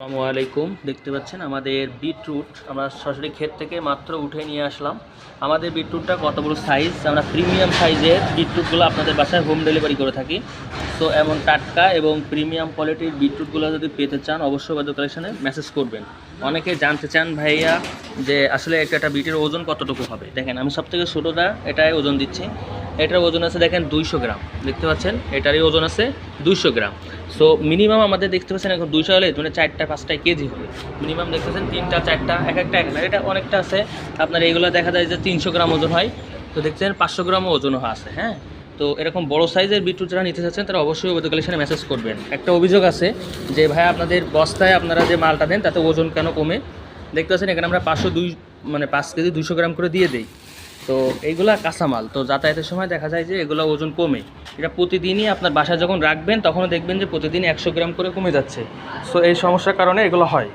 আসসালামু আলাইকুম। দেখতে পাচ্ছেন আমাদের বিটরুট আমরা সরাসরি ক্ষেত থেকে মাত্র উঠে নিয়ে আসলাম। আমাদের বিটরুটটা কত বড় সাইজ, আমরা প্রিমিয়াম সাইজের বিটরুটগুলো আপনাদের বাসায় হোম ডেলিভারি করে থাকি। তো এমন টাটকা এবং প্রিমিয়াম কোয়ালিটির বিটরুটগুলো যদি পেতে চান অবশ্যই বাদু কালেকশনে মেসেজ করবেন। অনেকে জানতে চান ভাইয়া যে আসলে একটা বিটের ওজন কতটুকু হবে। দেখেন আমি সবথেকে ছোটোটা এটাই ওজন দিচ্ছি। এটার ওজন আছে দেখেন 200 গ্রাম। দেখতে পাচ্ছেন এটারই ওজন আছে 200 গ্রাম। সো মিনিমাম আমাদের দেখতে পাচ্ছেন এখন 200 হলে মানে 4-5 কেজি হবে মিনিমাম। দেখতে পাচ্ছেন 3-4টা এক একটা এটা অনেকটা আছে। আপনার এইগুলো দেখা যায় যে 300 গ্রাম ওজন হয়। তো দেখছেন 500 গ্রামও ওজনও আছে। হ্যাঁ, তো এরকম বড় সাইজের বিটরুট যারা নিতে চাচ্ছেন তারা অবশ্যই ওদের কালেকশনে মেসেজ করবেন। একটা অভিযোগ আছে যে ভাই আপনাদের বস্তায় আপনারা যে মালটা দেন তাতে ওজন কেন কমে। দেখতে পাচ্ছেন এখানে আমরা 5 কেজি 200 গ্রাম করে দিয়ে দিই। তো এইগুলা কাঁচামাল, তো যাতায়াতের সময় দেখা যায় যে এগুলো ওজন কমে। এটা প্রতিদিনই আপনার বাসায় যখন রাখবেন তখনও দেখবেন যে প্রতিদিন 100 গ্রাম করে কমে যাচ্ছে। সো এই সমস্যার কারণে এগুলো হয়।